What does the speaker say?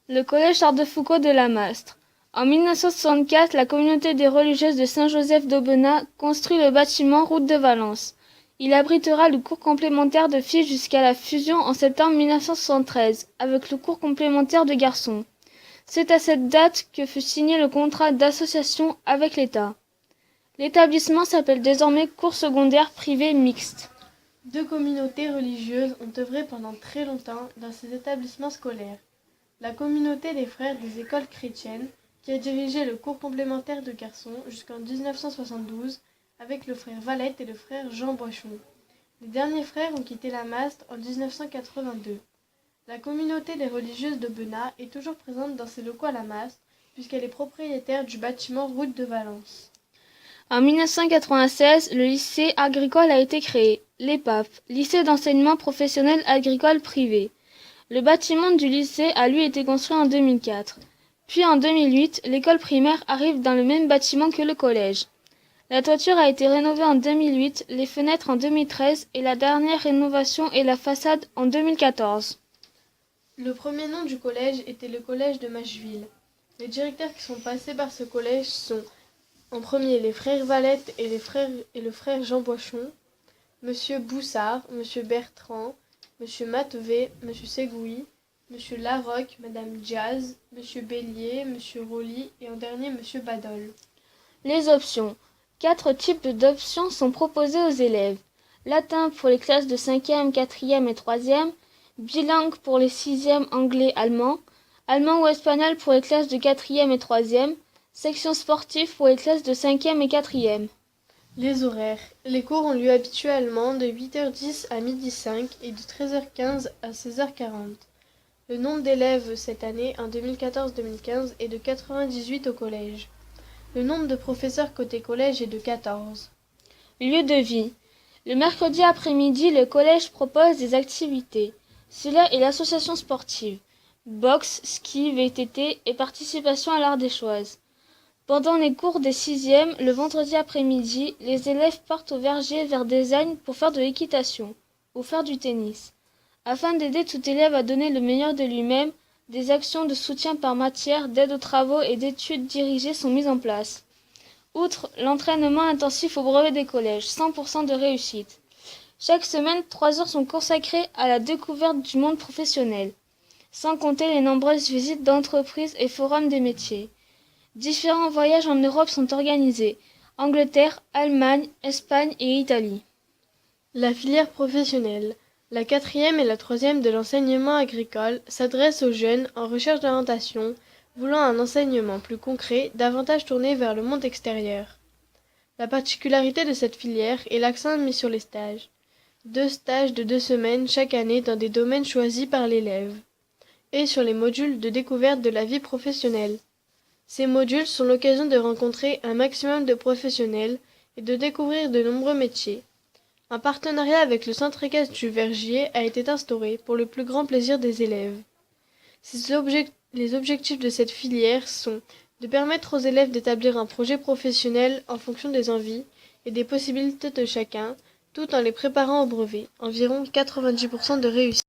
Le collège Charles de Foucauld de La Mastre. En 1964, la communauté des religieuses de Saint-Joseph d'Aubenas construit le bâtiment Route de Valence. Il abritera le cours complémentaire de filles jusqu'à la fusion en septembre 1973 avec le cours complémentaire de garçons. C'est à cette date que fut signé le contrat d'association avec l'État. L'établissement s'appelle désormais cours secondaire privé mixte. Deux communautés religieuses ont œuvré pendant très longtemps dans ces établissements scolaires. La communauté des frères des écoles chrétiennes, qui a dirigé le cours complémentaire de garçons jusqu'en 1972 avec le frère Valette et le frère Jean Boichon. Les derniers frères ont quitté la Mastre en 1982. La communauté des religieuses d'Aubenas est toujours présente dans ses locaux à la Mastre, puisqu'elle est propriétaire du bâtiment Route de Valence. En 1996, le lycée agricole a été créé, l'EPAF, lycée d'enseignement professionnel agricole privé. Le bâtiment du lycée a lui été construit en 2004. Puis en 2008, l'école primaire arrive dans le même bâtiment que le collège. La toiture a été rénovée en 2008, les fenêtres en 2013 et la dernière rénovation est la façade en 2014. Le premier nom du collège était le collège de Macheville. Les directeurs qui sont passés par ce collège sont en premier les frères Valette et le frère Jean Boichon, monsieur Boussard, monsieur Bertrand, monsieur Matevet, monsieur Ségouy, monsieur Larocque, madame Diaz, monsieur Bélier, monsieur Rolly et en dernier monsieur Badol. Les options. 4 types d'options sont proposées aux élèves. Latin pour les classes de 5e, 4e et 3e, bilingue pour les 6e anglais, allemand, allemand ou espagnol pour les classes de 4e et 3e, section sportive pour les classes de 5e et 4e. Les horaires. Les cours ont lieu habituellement de 8h10 à 12h05 et de 13h15 à 16h40. Le nombre d'élèves cette année, en 2014-2015, est de 98 au collège. Le nombre de professeurs côté collège est de 14. Lieu de vie. Le mercredi après-midi, le collège propose des activités. Cela est l'association sportive. Boxe, ski, VTT et participation à l'art des choises. Pendant les cours des 6e, le vendredi après-midi, les élèves partent au verger vers Désagne pour faire de l'équitation ou faire du tennis. Afin d'aider tout élève à donner le meilleur de lui-même, des actions de soutien par matière, d'aide aux travaux et d'études dirigées sont mises en place. Outre l'entraînement intensif au brevet des collèges, 100% de réussite. Chaque semaine, 3 heures sont consacrées à la découverte du monde professionnel, sans compter les nombreuses visites d'entreprises et forums des métiers. Différents voyages en Europe sont organisés, Angleterre, Allemagne, Espagne et Italie. La filière professionnelle. La 4e et la 3e de l'enseignement agricole s'adressent aux jeunes en recherche d'orientation, voulant un enseignement plus concret, davantage tourné vers le monde extérieur. La particularité de cette filière est l'accent mis sur les stages. 2 stages de 2 semaines chaque année dans des domaines choisis par l'élève. Et sur les modules de découverte de la vie professionnelle. Ces modules sont l'occasion de rencontrer un maximum de professionnels et de découvrir de nombreux métiers. Un partenariat avec le centre équestre du Vergier a été instauré pour le plus grand plaisir des élèves. Les objectifs de cette filière sont de permettre aux élèves d'établir un projet professionnel en fonction des envies et des possibilités de chacun, tout en les préparant au brevet, environ 90% de réussite.